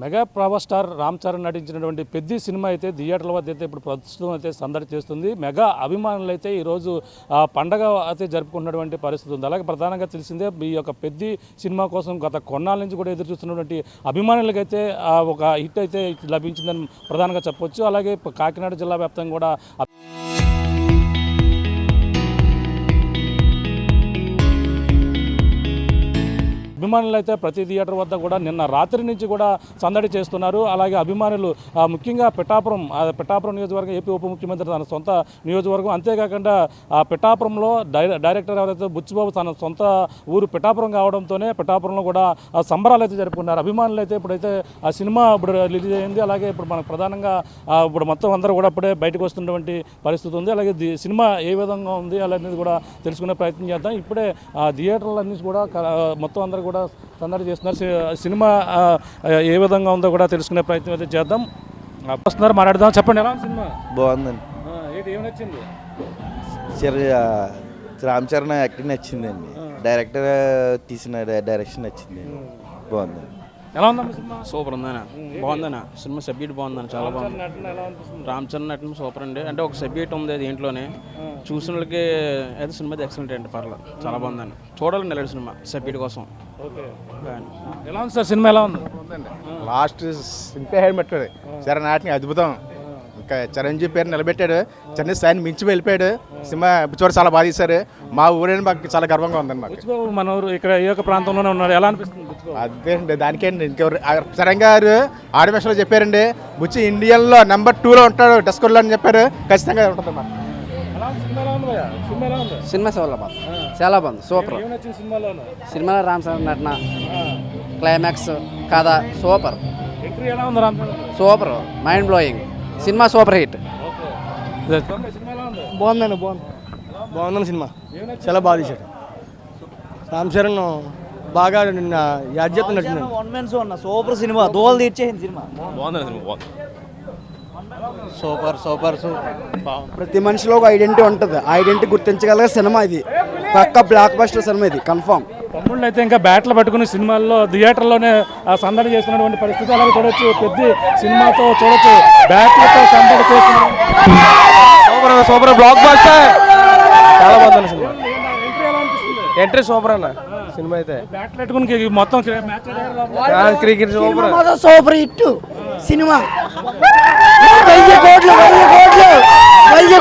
Mega power star Ram Charan నటించినటువంటి పెద్ద cinema అయితే థియేటర్ల వద్ద అయితే ఇప్పుడు ప్రస్తుతం అయితే సందడి చేస్తుంది. మెగా అభిమానులు అయితే ఈరోజు పండగ అయితే జరుపుకున్నటువంటి పరిస్థితి ఉంది. అలాగే ప్రధానంగా తెలిసిందే ఈ యొక్క పెద్ద సినిమా కోసం గత కొన్నాళ్ళ నుంచి కూడా ఎదురు చూస్తున్నటువంటి అభిమానులకైతే ఒక హిట్ అయితే లభించిందని ప్రధానంగా చెప్పొచ్చు. అలాగే కాకినాడ జిల్లా వ్యాప్తంగా కూడా అభిమానులు అయితే ప్రతి థియేటర్ వద్ద కూడా నిన్న రాత్రి నుంచి కూడా సందడి చేస్తున్నారు. అలాగే అభిమానులు ముఖ్యంగా పిఠాపురం నియోజకవర్గం ఏపీ ఉప ముఖ్యమంత్రి తన సొంత నియోజకవర్గం, అంతేకాకుండా పిఠాపురంలో డైరెక్టర్ ఎవరైతే బుచ్చిబాబు తన సొంత ఊరు పిఠాపురం కావడంతోనే పిఠాపురంలో కూడా సంబరాలు అయితే జరుపుకున్నారు. అభిమానులు అయితే ఇప్పుడైతే ఆ సినిమా ఇప్పుడు రిలీజ్ అయింది. అలాగే ఇప్పుడు మనకు ప్రధానంగా ఇప్పుడు మొత్తం అందరూ కూడా ఇప్పుడే బయటకు వస్తున్నటువంటి పరిస్థితి ఉంది. అలాగే సినిమా ఏ విధంగా ఉంది అనేది కూడా తెలుసుకునే ప్రయత్నం చేద్దాం. ఇప్పుడే థియేటర్లన్నీ కూడా మొత్తం అందరూ కూడా సందడి చేస్తున్నారు. సినిమా ఏ విధంగా ఉందో కూడా తెలుసుకునే ప్రయత్నం అయితే చేద్దాం. వస్తున్నారు, మాట్లాడదాం. చెప్పండి, ఎలా సినిమా? బాగుందండి. ఏం నచ్చింది? రామ్ చరణ్ యాక్టింగ్ నచ్చిందండి. డైరెక్టర్ తీసిన డైరెక్షన్ నచ్చింది. బాగుందండి. ఎలా ఉందమ్మా సినిమా? సూపర్ ఉందన్న, బాగుందన్న సినిమా. సబ్జెక్ట్ బాగుందన్న, చాలా బాగుంది. రామ్ చరణ్ నటన సూపర్ అండి. అంటే ఒక సబ్జెక్ట్ ఉంది దీంట్లోనే, చూసిన వాళ్ళకి అయితే సినిమా ఎక్సలెంట్ అండి, పర్లేదు, చాలా బాగుందండి. చూడాలి నిలబడి సినిమా సబ్జెక్ట్ కోసం. ఎలా ఉంది సార్ సినిమా? ఎలా ఉంది? లాస్ట్ సింపే హెడ్ పెట్టాడు చరణ్ యాక్టింగ్ అద్భుతం. ఇంకా చిరంజీవి పేరు నిలబెట్టాడు. చెన్నై స్థాయిని మించి వెళ్ళిపోయాడు. సినిమా చూడ చాలా బాగా తీశారు. మా ఊరేని మాకు చాలా గర్వంగా ఉందండి. మాకు మన ఊరు ఇక్కడ ఈ యొక్క ప్రాంతంలోనే ఉన్నాడు, ఎలా అనిపిస్తుంది? అదేండి, దానికేంటి ఇంకెవరు చరణ్ గారు ఆడివేషన్లో చెప్పారండి. బుచ్చి ఇండియన్లో నెంబర్ 2లో ఉంటాడు డస్కోర్లో అని చెప్పారు. ఖచ్చితంగా ఉంటుంది అన్నమాట. సినిమా చాలా బాగుంది, సూపర్. సినిమాలో రామ్ చరణ్ నటన, క్లైమాక్స్, కథ super. Super, mind blowing cinema, super hit. బాగుందని సినిమా చాలా బాగా తీశాడు రామ్ చరణ్. బాగా నిన్న యాజ్యత నచ్చింది. సూపర్ సినిమా, దోలు తీర్చేసింది సినిమా. Super super super. ప్రతి మనిషిలో ఒక ఐడెంటిటీ ఉంటుంది. ఐడెంటిటీ గుర్తించగలిగే సినిమా ఇది. పక్క బ్లాక్ బస్టర్ సినిమా ఇది, కన్ఫామ్. తమ్ముళ్ళు అయితే ఇంకా బ్యాట్లు పట్టుకుని సినిమాల్లో థియేటర్లోనే సందడి చేస్తున్నటువంటి పరిస్థితి. అలాగే చూడొచ్చు, పెద్ద సినిమాతో చూడొచ్చు బ్యాట్లతో సందడి చేస్తున్నారు. సూపర్ బ్లాక్ బస్టర్, చాలా బాగుంది సినిమా. ఎంట్రీ సూపర్ అన్న సినిమా అయితే. బ్యాట్లు పెట్టుకుని మొత్తం క్రికెట్ సూపర్ హిట్ సినిమా. 1000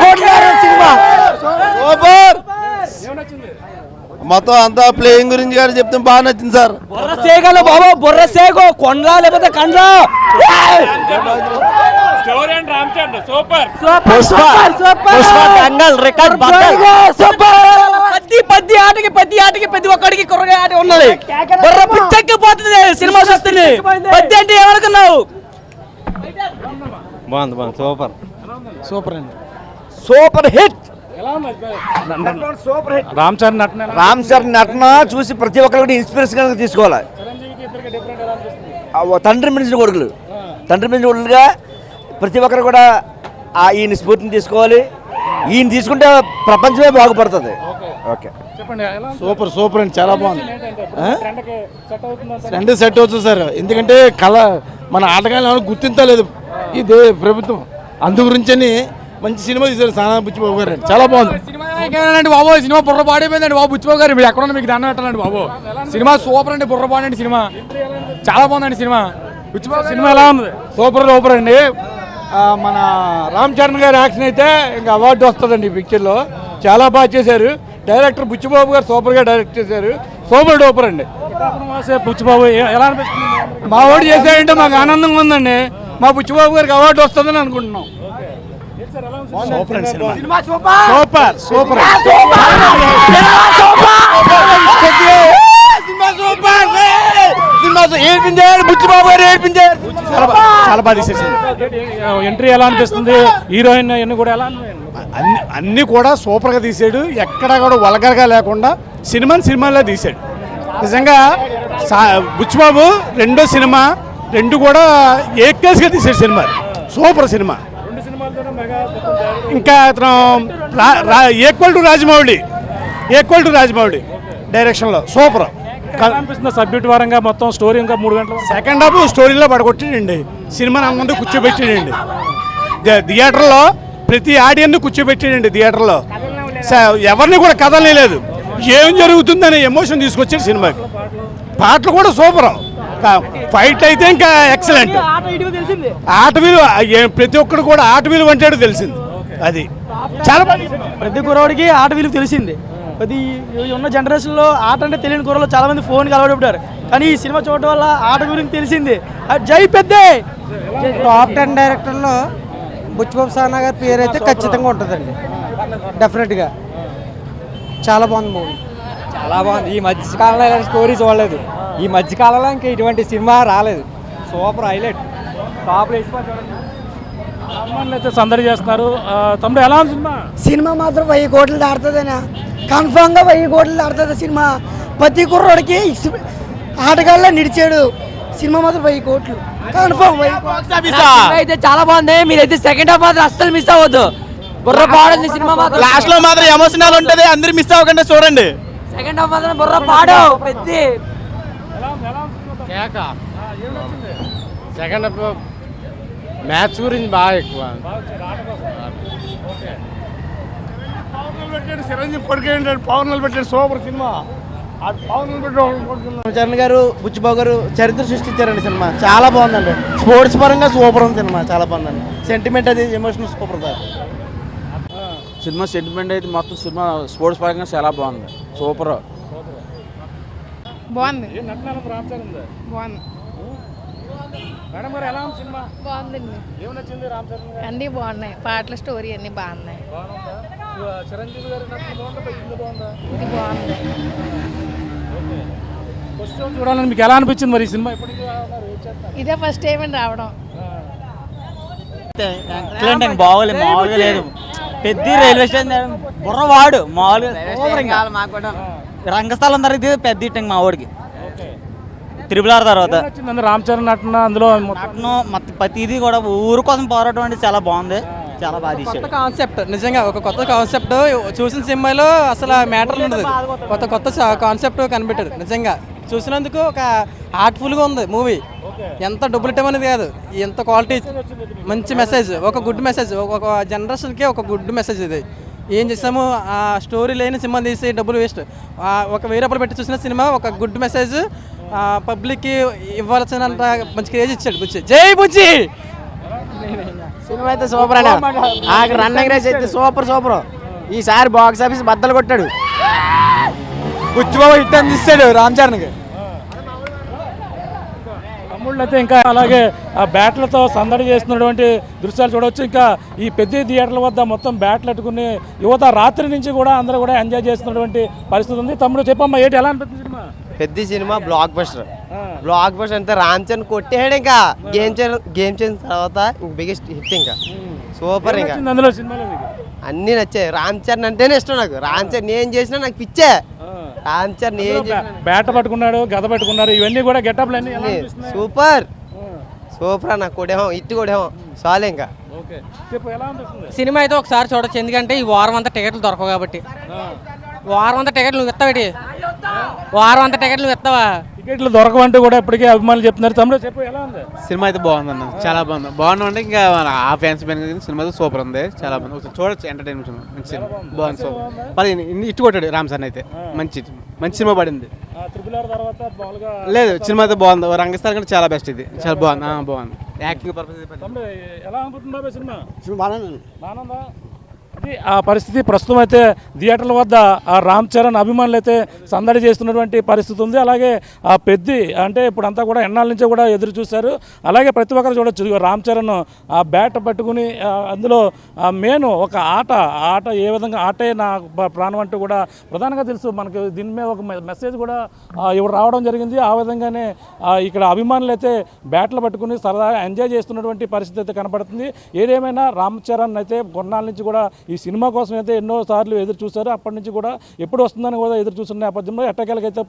కోట్లు సినిమా సూపర్. మొత్తం అంతా ప్లేయింగ్ గురించి గారు చెప్తే బాగా నచ్చింది సార్. బొర్రసేగలు బాబా, బొర్రసేగో కొండ్లా లేకపోతే కండ్లా. ప్రతి ఆటకి ప్రతి ఒక్కడికి కుర్రగా ఆట ఉన్నది. బొర్ర పిచ్చెక్కిపోతుంది సినిమా చూస్తుంది. పద్ది అంటే ఏమనుకున్నావు? బాగుంది సూపర్ సూపర్ అండి, సూపర్ హిట్. రామ్ చరణ్ నటన, రామ్ చరణ్ నటన చూసి ప్రతి ఒక్కరికి ఇన్స్పిరేషన్ తీసుకోవాలి. తండ్రి మించిన కొడుకులుగా ప్రతి ఒక్కరు కూడా ఈయన స్ఫూర్తిని తీసుకోవాలి. ఈయన తీసుకుంటే ప్రపంచమే బాగుపడుతుంది. ఓకే, చెప్పండి. సూపర్ అండి, చాలా బాగుంది. రెండు సెట్ అవుతుంది సార్. ఎందుకంటే మన ఆటగాళ్ళని గుర్తించలేదు ఇది ప్రభుత్వం. అందు గురించి మంచి సినిమా తీశారు సానా బుచ్చిబాబు గారు. చాలా బాగుంది బాబు. సినిమా బుర్ర పాడైపోయిందండి బాబు. బుచ్చిబాబు గారు మీరు ఎక్కడ మీకు దండం పెట్టాలండి బాబు. సినిమా సూపర్ అండి, బుర్ర పాడండి సినిమా, చాలా బాగుందండి సినిమా. బుచ్చిబాబు సినిమా ఎలా ఉంది? సూపర్ అండి. మన రామ్ చరణ్ గారి యాక్షన్ అయితే ఇంకా అవార్డు వస్తుందండి ఈ పిక్చర్లో. చాలా బాగా చేశారు. డైరెక్టర్ బుచ్చిబాబు గారు సూపర్గా డైరెక్ట్ చేశారు. సూపర్ అండి. బుచ్చిబాబు ఎలా అనిపిస్తుంది? మా వాడు చేశాడంటే మాకు ఆనందంగా ఉందండి. మా బుచ్చిబాబు గారికి అవార్డు వస్తుందని అనుకుంటున్నాం. బుచ్చిబాబు గారు ఏడిపించారు. చాలా బాగా తీసేసింది. ఎంట్రీ ఎలా అనిపిస్తుంది? హీరోయిన్ అన్ని కూడా ఎలా? అన్నీ కూడా సూపర్గా తీసాడు. ఎక్కడా కూడా వల్గర్గా లేకుండా సినిమాలో తీసాడు. నిజంగా బుచ్చిబాబు రెండో సినిమా రెండు కూడా ఏకేస్గా తీసాడు సినిమా. Super cinema. ఇంకా అతను ఈక్వల్ టు రాజమౌళి డైరెక్షన్లో సూపర్. అనిపిస్తుంది సబ్జెక్ట్ పరంగా మొత్తం స్టోరీ ఇంకా 3 గంటల సెకండ్ హాఫ్ స్టోరీలో పడగొట్టాడండి, సినిమాని అందరూ కూర్చోబెట్టాడండి. థియేటర్లో ప్రతి ఆడియన్ని కూర్చోబెట్టాడండి థియేటర్లో. ఎవరిని కూడా కదలనే లేదు, ఏం జరుగుతుందనే ఎమోషన్ తీసుకొచ్చాడు సినిమాకి. పాటలు కూడా సూపర్, ఫైట్ అయితే ఇంకా ఎక్సలెంట్. ఆట విలువ ప్రతి ఒక్కరు కూడా ఆట విలువ అంటే తెలిసింది. అది చాలా ప్రతి కురవాడికి ఆట విలువ తెలిసింది. ప్రతి ఉన్న జనరేషన్లో ఆట అంటే తెలియని కుర్రలు చాలా మంది ఫోన్కి అలవాటు పడ్డారు, కానీ ఈ సినిమా చూడటం వల్ల ఆట గురించి తెలిసింది. జై పెద్ద టాప్ 10 డైరెక్టర్లో బుచ్చిబాబు సానా గారి పేరు అయితే ఖచ్చితంగా ఉంటుందండి, డెఫినెట్గా. చాలా బాగుంది మూవీ, చాలా బాగుంది. ఈ మధ్యకాలంలో ఇలాంటి స్టోరీ చూడలేదు, ఈ మధ్యకాలంలో ఇంకా ఇటువంటి సినిమా రాలేదు. సూపర్ హైలైట్, టాప్ అభిమానులు అయితే సందడి చేస్తున్నారు. తమ్ముడు ఎలా ఉంది సినిమా? సినిమా మాత్రం 1000 కోట్లు దాడుతుందనా, కన్ఫామ్గా 1000 కోట్లు దాడుతుంది సినిమా. ప్రతి కుర్రోడికి ఆటగాళ్ళ నిడిచాడు. సినిమా మాత్రం 1000 కోట్లు కన్ఫామ్. అయితే చాలా బాగుంది. మీరైతే సెకండ్ హాఫ్ మాత్రం అస్సలు మిస్ అవ్వద్దు. బుర్ర పాడు సినిమా మాత్రం. లాస్ట్ లో మాత్రం ఎమోషనల్ ఉంటుంది, అందరు మిస్ అవ్వకుండా చూడండి. సెకండ్ హాఫ్ మాత్రం బుర్ర పాడు పెద్ద. సెకండ్ హాఫ్ మ్యాచ్ గురించి బాగా ఎక్కువ. చిరంజీవి కొడుకు పవన్ పెట్టాడు, సూపర్ సినిమా. చరణ్ గారు, బుచ్చిబాబు గారు చరిత్ర సృష్టించారండి సినిమా. చాలా బాగుందండి, స్పోర్ట్స్ పరంగా సూపర్ ఉంది సినిమా, చాలా బాగుందండి. సెంటిమెంట్ అది emotional super sir. Cinema sentiment అయితే మొత్తం సినిమా స్పోర్ట్స్ పరంగా చాలా బాగుంది, సూపర్ బాగుంది. బాగుంది. మేడం గారు ఎలా ఉంది సినిమా? బాగుందండి, ఏం నచ్చింది రామ్ చరణ్ గారు? అన్నీ బాగున్నాయి, పాటల స్టోరీ అన్నీ బాగున్నాయి. చిరంజీవి గారి నటన బాగుందా, ఇది బాగుందా? ఇది బాగుంది. ఫస్ట్ షో చూడాలని మీకు ఎలా అనిపించింది మరి ఈ సినిమా? ఎప్పటికీ ఇదే ఫస్ట్ టైం అండి రావడం. బాగోలేదు, మామూలుగా లేదు. పెద్ద రైల్వే స్టేషన్ బుర్రవాడు మామూలుగా రంగస్థలం తర్వాత పెద్ద ఇట్టండి మా వాడికి. త్రిపుల్ ఆర్ తర్వాత రామ్ చరణ్ నటన అందులో ప్రతిదీ కూడా ఊరు కోసం పోరాటం అంటే చాలా బాగుంది, చాలా బాగా తీశాడు. కాన్సెప్ట్ నిజంగా ఒక కొత్త కాన్సెప్ట్ చూసిన సినిమాలో అసలు మ్యాటర్ ఉండదు, కొత్త కాన్సెప్ట్ కనిపెట్టారు. నిజంగా చూసినందుకు ఒక హార్ట్ఫుల్గా ఉంది మూవీ. ఎంత డబ్బులు ఇవ్వడం అనేది కాదు, ఎంత క్వాలిటీ, మంచి మెసేజ్, ఒక గుడ్ మెసేజ్, ఒక జనరేషన్కి ఒక గుడ్ మెసేజ్. ఇది ఏం చేసాము, ఆ స్టోరీ లేని సినిమా తీసి డబ్బులు వేస్ట్. ఒక 1000 రూపాయలు పెట్టి చూసిన సినిమా ఒక గుడ్ మెసేజ్ పబ్లిక్కి ఇవ్వాల్సినంత మంచి క్రేజ్ ఇచ్చాడు బుచ్చి. జై బుచ్చి. సినిమా అయితే సూపర్ అన్న, రన్నింగ్ రేస్ అయితే సూపర్. ఈసారి బాక్స్ ఆఫీస్ బద్దలు కొట్టాడు. బుచ్చిబాబు హిట్ అని ఇస్తాడు రామ్ చరణ్కి. తమ్ముళ్ళు అయితే ఇంకా అలాగే ఆ బ్యాట్లతో సందడి చేస్తున్నటువంటి దృశ్యాలు చూడవచ్చు. ఇంకా ఈ పెద్ద థియేటర్ల వద్ద మొత్తం బ్యాట్లు పెట్టుకుని యువత రాత్రి నుంచి కూడా అందరూ కూడా ఎంజాయ్ చేస్తున్నటువంటి పరిస్థితి ఉంది. తమ్ముడు చెప్పమ్మా, ఏంటి ఎలా అనిపిస్తుంది సినిమా? పెద్ద సినిమా బ్లాక్ బస్టర్ అంతా. రామ్ చరణ్ కొట్టేసాడు, ఇంకా గేమ్ చేసిన తర్వాత బిగ్గెస్ట్ హిట్. ఇంకా సూపర్. ఇంకా అందులో సినిమాలో మీకు అన్నీ నచ్చాయి. రామ్ చరణ్ అంటేనే ఇష్టం నాకు. రామ్ చరణ్ ఏం చేసినా నాకు పిచ్చే. రామ్ చరణ్ ఏం బ్యాట్ పట్టుకున్నాడు, గద పట్టుకున్నారు, ఇవన్నీ కూడా గెటప్లు అన్ని సూపర్ అన్న. కొడేహం ఇట్టు కొడేహం చాలే. ఇంకా సినిమా అయితే ఒకసారి చూడొచ్చు, ఎందుకంటే ఈ వారం అంతా టికెట్లు దొరకవు కాబట్టి. వారం అంతా టికెట్లు నువ్వు ఇస్తావేటి? వారం అంతా టికెట్లు నువ్వు ఇస్తావా? టికెట్లు దొరకవంటూ కూడా ఇప్పటికే అభిమానులు చెప్తున్నారు. తమ్ముడు చెప్పు, ఎలా ఉంది సినిమా? అయితే బాగుందన్న, చాలా బాగుంది అంటే ఇంకా ఆ ఫ్యాన్స్ సినిమా సూపర్ ఉంది, చాలా బాగుంది. చూడొచ్చు, ఎంటర్టైన్మెంట్ మంచి సినిమా, బాగుంది. సూపర్ ఇటు కొట్టాడు రామ్ చరణ్ అయితే. మంచి సినిమా పడింది. లేదు సినిమా అయితే బాగుంది, రంగస్థలం కంటే చాలా బెస్ట్. ఇది చాలా బాగుంది యాక్టింగ్ పర్పస్. ఎలా అనుకుంటున్నావు సినిమా? ఆ పరిస్థితి ప్రస్తుతం అయితే థియేటర్ల వద్ద ఆ రామ్ చరణ్ అభిమానులు అయితే సందడి చేస్తున్నటువంటి పరిస్థితి ఉంది. అలాగే ఆ పెద్ది అంటే ఇప్పుడంతా కూడా ఎన్నాళ్ళ నుంచో కూడా ఎదురు చూశారు. అలాగే ప్రతి ఒక్కరు చూడొచ్చు, రామ్ చరణ్ ఆ బ్యాట్ పట్టుకుని అందులో మెయిన్ ఒక ఆట ఏ విధంగా ఆటే నా ప్రాణం అంటూ కూడా ప్రధానంగా తెలుసు మనకి. దీని మీద ఒక మెసేజ్ కూడా ఇప్పుడు రావడం జరిగింది. ఆ విధంగానే ఇక్కడ అభిమానులు అయితే బ్యాట్లు పట్టుకుని సరదాగా ఎంజాయ్ చేస్తున్నటువంటి పరిస్థితి అయితే కనపడుతుంది. ఏదేమైనా రామ్ చరణ్ అయితే కొన్నాళ్ళ నుంచి కూడా ఈ సినిమా కోసం అయితే ఎన్నోసార్లు ఎదురు చూశారు. అప్పటి నుంచి కూడా ఎప్పుడు వస్తుందని కూడా ఎదురు చూస్తున్న నేపథ్యంలో ఎట్టకేలకైతే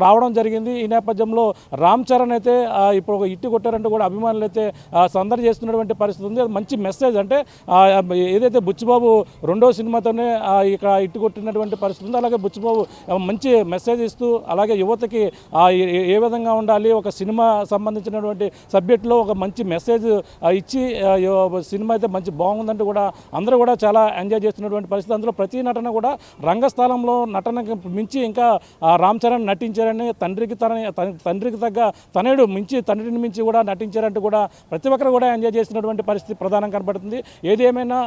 రావడం జరిగింది. ఈ నేపథ్యంలో రామ్ చరణ్ అయితే ఇప్పుడు ఒక ఇట్టి కొట్టారంటూ కూడా అభిమానులు అయితే సందడి చేస్తున్నటువంటి పరిస్థితి ఉంది. అది మంచి మెసేజ్. అంటే ఏదైతే బుచ్చిబాబు రెండో సినిమాతోనే ఇక ఇట్టు కొట్టినటువంటి పరిస్థితి ఉంది. అలాగే బుచ్చిబాబు మంచి మెసేజ్ ఇస్తూ అలాగే యువతకి ఏ విధంగా ఉండాలి, ఒక సినిమా సంబంధించినటువంటి సబ్జెక్టులో ఒక మంచి మెసేజ్ ఇచ్చి సినిమా అయితే మంచి బాగుందంటూ కూడా అందరూ కూడా చాలా ఎంజాయ్ చేస్తున్నటువంటి పరిస్థితి. అందులో ప్రతి నటన కూడా రంగస్థలంలో నటనకు మించి ఇంకా రామ్ చరణ్ నటించారని, తండ్రికి తగ్గ తనయుడు మించి తండ్రిని మించి కూడా నటించారంటూ కూడా ప్రతి ఒక్కరు కూడా ఎంజాయ్ చేసినటువంటి పరిస్థితి ప్రధానం కనబడుతుంది. ఏది ఏమైనా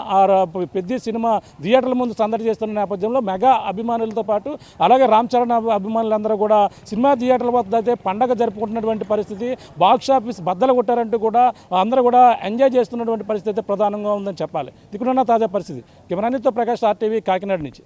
పెద్ద సినిమా థియేటర్ల ముందు సందడి చేస్తున్న నేపథ్యంలో మెగా అభిమానులతో పాటు అలాగే రామ్ చరణ్ అభిమానులందరూ కూడా సినిమా థియేటర్ల వద్ద అయితే పండగ జరుపుకుంటున్నటువంటి పరిస్థితి, బాక్స్ ఆఫీస్ బద్దలు కొట్టారంటూ కూడా అందరూ కూడా ఎంజాయ్ చేస్తున్నటువంటి పరిస్థితి అయితే ప్రధానంగా ఉందని చెప్పాలి. ఇక్కడ తాజా పరిస్థితి కెమెరానితో ప్రకాష్ RTV కాకినాడ నుంచి.